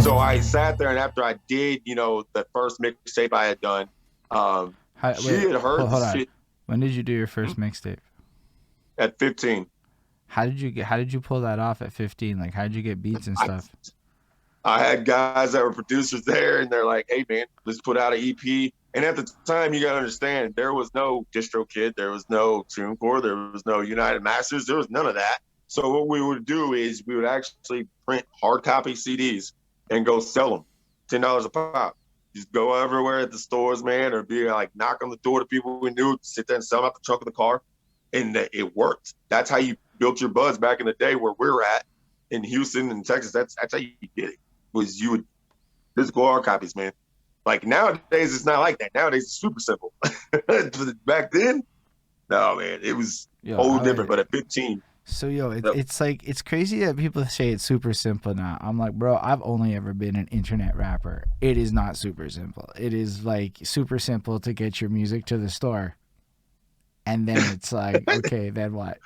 So I sat there, and after I did, the first mixtape I had done, she Wait, had heard hold, the hold on. shit When did you do your first mixtape? at 15. How did you pull that off at 15? Like how did you get beats and I stuff? I had guys that were producers there, and they're like, "Hey, man, let's put out an EP." And at the time, you gotta understand, there was no DistroKid, there was no TuneCore, there was no United Masters, there was none of that. So what we would do is we would actually print hard copy CDs and go sell them, $10 a pop. Just go everywhere at the stores, man, or be like knock on the door to people we knew, sit there and sell them out the trunk of the car, and it worked. That's how you built your buzz back in the day where we're at in Houston and Texas. That's how you did it. Was you would physical hard copies, man. Like nowadays, it's not like that. Nowadays, it's super simple. Back then, no, man, it was Yo, whole I different. would. But at 15, So yo, yep. it's like it's crazy that people say it's super simple now. I'm like, bro, I've only ever been an internet rapper. It is not super simple. It is like super simple to get your music to the store, and then it's like, okay, then what?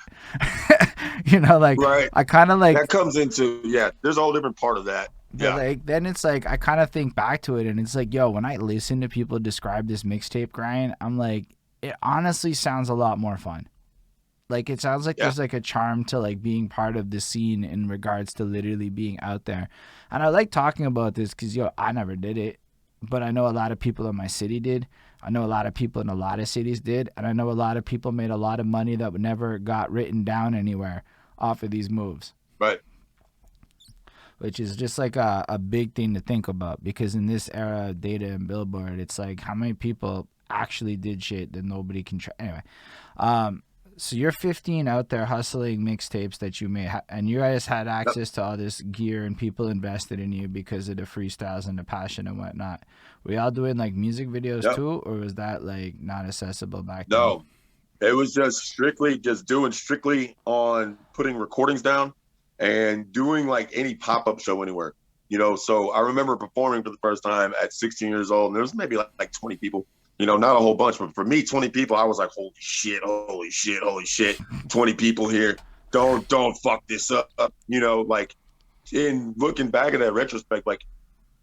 Like Right. I kind of That like comes into yeah. There's a whole different part of that. but Yeah. like then it's like I kind of think back to it and it's like, yo, when I listen to people describe this mixtape grind, I'm like, it honestly sounds a lot more fun. Like it sounds like Yeah. there's like a charm to like being part of the scene in regards to literally being out there. And I like talking about this because yo, I never did it, but I know a lot of people in my city did. I know a lot of people in a lot of cities did, and I know a lot of people made a lot of money that never got written down anywhere off of these moves, But which is just like a big thing to think about because in this era of data and billboard, it's like how many people actually did shit that nobody can try. Anyway, um, so you're 15 out there hustling mixtapes that you made, and you guys had yep. access to all this gear, and people invested in you because of the freestyles and the passion and whatnot. Were y'all doing like music videos Yep. too, or was that like not accessible back then? No, it was just strictly just doing strictly on putting recordings down and doing like any pop up show anywhere. So I remember performing for the first time at 16 years old, and there was maybe like 20 people. Not a whole bunch, but for me, 20 people, I was like, holy shit, holy shit, holy shit, 20 people here. Don't fuck this up. Like in looking back at that retrospect, like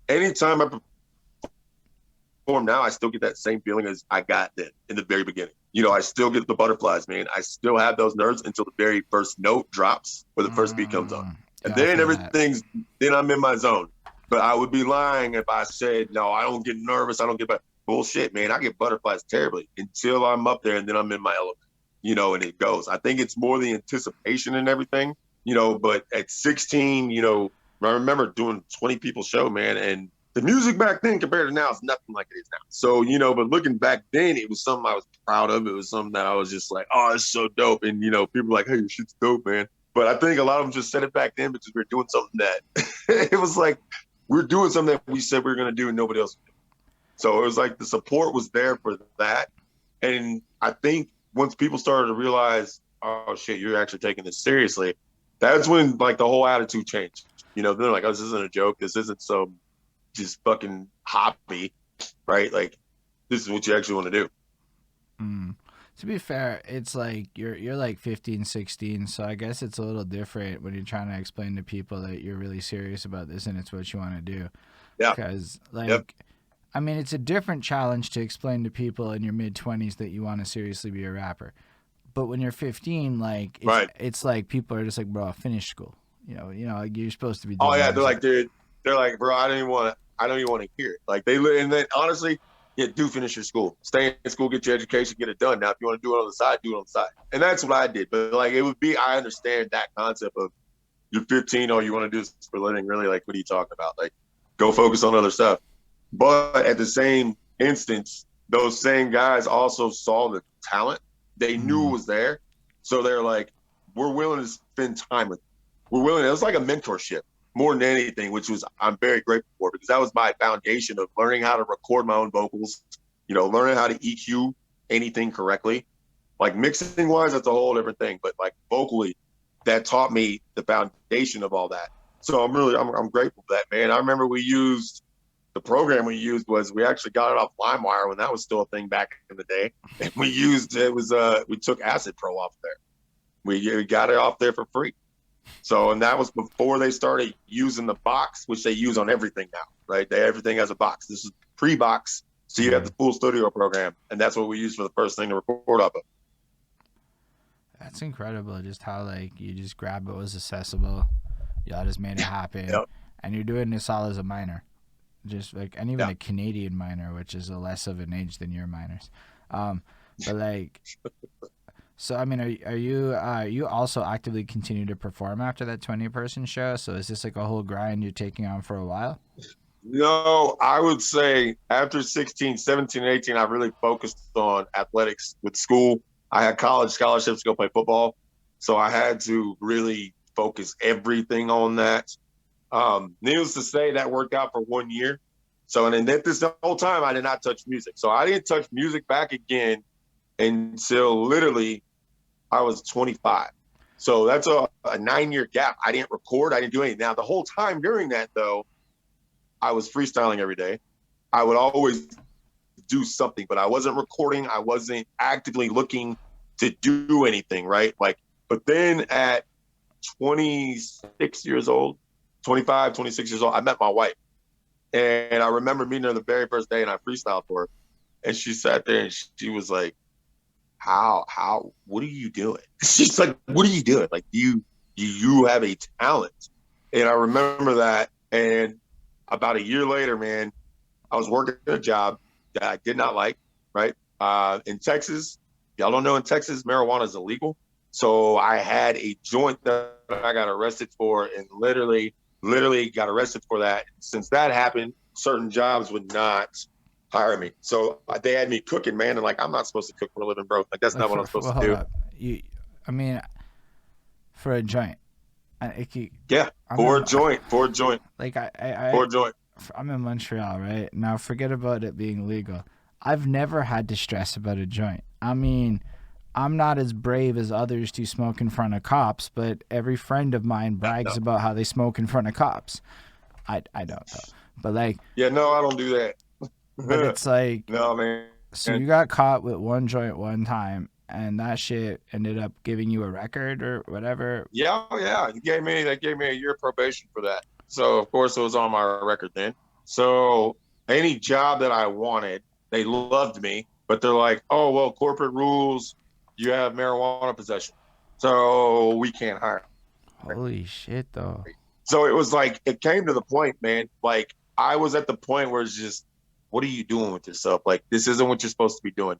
anytime I perform now, I still get that same feeling as I got then in the very beginning. I still get the butterflies, man. I still have those nerves until the very first note drops or the first beat comes on. And Yeah, I then feel that. then I'm in my zone. But I would be lying if I said, no, I don't get nervous. I don't get bullshit, man. I get butterflies terribly until I'm up there and then I'm in my element, and it goes. I think it's more the anticipation and everything, but at 16, I remember doing 20 people show, man, and the music back then compared to now is nothing like it is now. So, but looking back then, it was something I was proud of. It was something that I was just like, oh, it's so dope. And, people were like, hey, your shit's dope, man. But I think a lot of them just said it back then because we are doing something that it was like, we're doing something that we said we were going to do and nobody else would do. So it was like the support was there for that. And I think once people started to realize, oh, shit, you're actually taking this seriously, that's when like the whole attitude changed. They're like, oh, this isn't a joke. This isn't some just fucking hobby, right? Like this is what you actually want to do. Mm. To be fair, it's like you're like 15, 16, so I guess it's a little different when you're trying to explain to people that you're really serious about this and it's what you want to do. Yeah. Cuz Yep. like I mean, it's a different challenge to explain to people in your mid 20s that you want to seriously be a rapper. But when you're 15, like Right. it's like people are just like, "Bro, finish school." Like you're supposed to be Oh doing yeah. other They're shit. like, dude, they're like, bro, I don't even want to hear it. Like and then honestly, yeah, do finish your school, stay in school, get your education, get it done. Now, if you want to do it on the side, do it on the side. And that's what I did. But like, it would be, I understand that concept of you're 15, all you want to do is for living. Really, like, what are you talking about? Like, go focus on other stuff. But at the same instance, those same guys also saw the talent. They knew it Mm. was there. So they're like, we're willing to spend time with you. We're willing. It was like a mentorship more than anything, which was I'm very grateful for because that was my foundation of learning how to record my own vocals, learning how to EQ anything correctly. Like mixing wise, that's a whole different thing. But like vocally, that taught me the foundation of all that. So I'm grateful for that, man. I remember the program we used was we actually got it off LimeWire when that was still a thing back in the day, and we took Acid Pro off there. We got it off there for free. So, and that was before they started using the box, which they use on everything now, right? Everything has a box. This is pre-box, so you have the full studio program, and that's what we use for the first thing to record off of. That's incredible. Just how like you just grab what was accessible, y'all just made it happen, Yep. and you're doing this all as a minor, just like and even Yeah. a Canadian minor, which is a less of an age than your minors. But like, so I mean, are you also actively continue to perform after that 20-person show? So is this like a whole grind you're taking on for a while? No, I would say after 16, 17, 18, I really focused on athletics with school. I had college scholarships to go play football. So I had to really focus everything on that. Needless to say, that worked out for 1 year. So, and then this whole time, I did not touch music. So I didn't touch music back again until literally I was 25. So that's a 9 year gap. I didn't record. I didn't do anything. Now, the whole time during that, though, I was freestyling every day. I would always do something, but I wasn't recording. I wasn't actively looking to do anything, right? Like, but then at 26 years old, 25, 26 years old, I met my wife. And I remember meeting her the very first day and I freestyled for her. And she sat there and she was like, what are you doing? She's like, what are you doing? Like, you have a talent. And I remember that. And about a year later, man, I was working a job that I did not like, right? In Texas, y'all don't know, in Texas, marijuana is illegal. So I had a joint that I got arrested for and literally got arrested for that. Since that happened, certain jobs would not hire me. So they had me cooking, man. And like, I'm not supposed to cook for a living, bro. Like, that's Like not what I'm well, supposed to hold do. up. I mean, for a joint, Yeah. I'm For in, a joint. like For a joint. I'm in Montreal, right? Now forget about it being legal. I've never had to stress about a joint. I mean, I'm not as brave as others to smoke in front of cops, but every friend of mine Yeah, brags no. about how they smoke in front of cops. I don't though. But like Yeah, no, I don't do but that. it's like No, man. so you got caught with one joint one time and that shit ended up giving you a record or whatever. Yeah, yeah. They gave me a year probation for that. So of course it was on my record then. So any job that I wanted, they loved me, but they're like, oh well, corporate rules, you have marijuana possession. So we can't hire. Holy shit though. So it was like it came to the point, man. Like I was at the point where it's just, what are you doing with yourself? Like this isn't what you're supposed to be doing.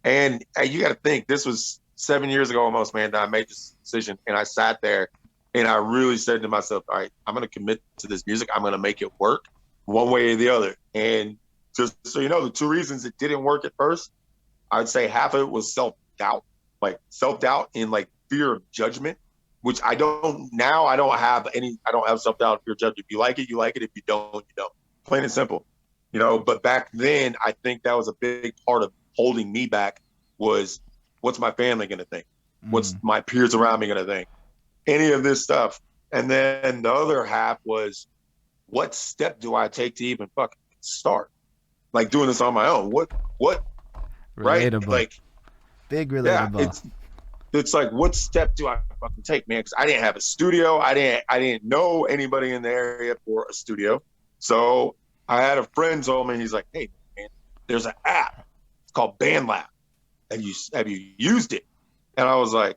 And you got to think, this was 7 years ago almost, man, that I made this decision. And I sat there and I really said to myself, all right, I'm going to commit to this music. I'm going to make it work one way or the other. And just so you know, the two reasons it didn't work at first, I'd say half of it was self-doubt, like self-doubt and like fear of judgment, which I don't have self-doubt, fear of judgment. If you like it, you like it. If you don't, you don't. Plain and simple. But back then, I think that was a big part of holding me back was, what's my family going to think? What's my peers around me going to think? Any of this stuff. And then the other half was, what step do I take to even fucking start? Like doing this on my own. What, right? Relatable. Like, Big yeah, relatable. it's like, what step do I fucking take, man? Because I didn't have a studio. I didn't know anybody in the area for a studio. So I had a friend told me, he's like, hey, man, there's an app. It's called BandLab. Have you used it? And I was like,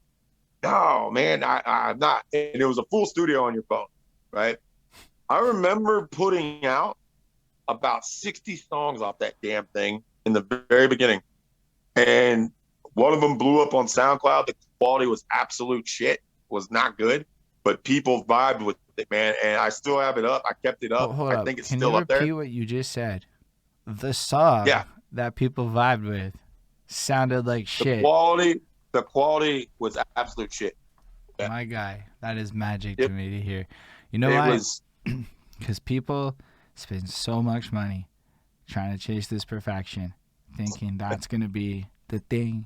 no, man, I'm not. And it was a full studio on your phone, right? I remember putting out about 60 songs off that damn thing in the very beginning. And one of them blew up on SoundCloud. The quality was absolute shit, was not good, but people vibed with it, man. And I still have it up. I kept it up. Hold I up. think it's Can you still up there. repeat what you just said? The song Yeah. that people vibed with sounded like shit. The quality was absolute shit. Yeah. My guy, that is magic to It, me to hear. You know it why? was, Because people spend so much money trying to chase this perfection, thinking that's going to be the thing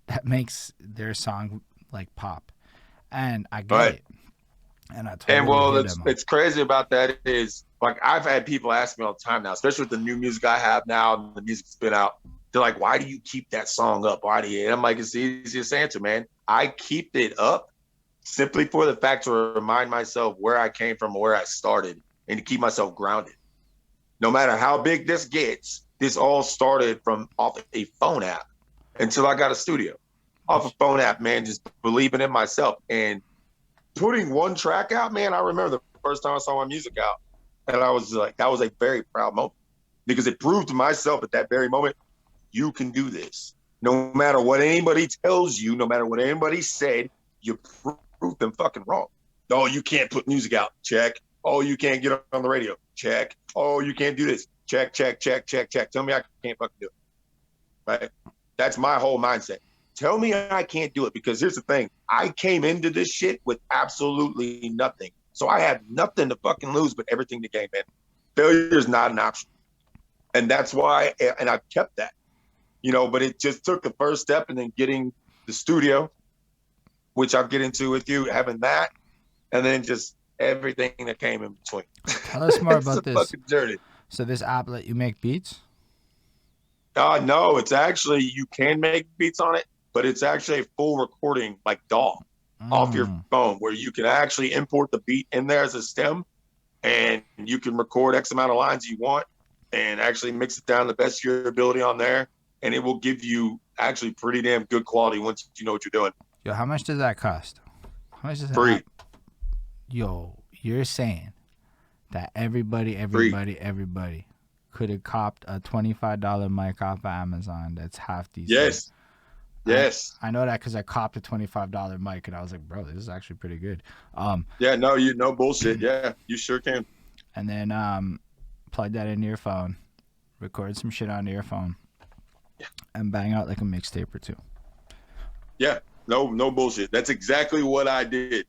that makes their song like pop. And I get right. it. And I And totally well, hear them. it's crazy about that is, like, I've had people ask me all the time now, especially with the new music I have now and the music's been out. They're like, why do you keep that song up? Why do you? And I'm like, it's the easiest answer, man. I keep it up simply for the fact to remind myself where I came from, where I started, and to keep myself grounded. No matter how big this gets, this all started from off a phone app until I got a studio. Off a phone app, man, just believing in myself and putting one track out, man. I remember the first time I saw my music out, and I was like, that was a very proud moment because it proved to myself at that very moment, you can do this. No matter what anybody tells you, no matter what anybody said, you prove them fucking wrong. Oh, you can't put music out. Check. Oh, you can't get on the radio. Check. Oh, you can't do this. Check, check, check, check, check. Tell me I can't fucking do it. Right? That's my whole mindset. Tell me I can't do it, because here's the thing. I came into this shit with absolutely nothing. So I had nothing to fucking lose, but everything to gain, man. Failure is not an option. And that's why, and I've kept that, you know, but it just took the first step, and then getting the studio, which I'll get into with you, having that, and then just everything that came in between. Tell us more about this. Fucking journey. So this app let you make beats? No, it's actually, you can make beats on it, but it's actually a full recording, like DAW, off your phone, where you can actually import the beat in there as a stem, and you can record X amount of lines you want and actually mix it down to the best of your ability on there. And it will give you actually pretty damn good quality once you know what you're doing. Yo, how much does that cost? How much does Free. That? Yo, you're saying that everybody could have copped a $25 mic off of Amazon that's half decent? Yes. Yes. I know that because I copped a $25 mic and I was like, bro, this is actually pretty good. Yeah, no, no bullshit. Yeah, you sure can. And then plug that into your phone, record some shit onto your phone, and bang out like a mixtape or two. Yeah, no bullshit. That's exactly what I did.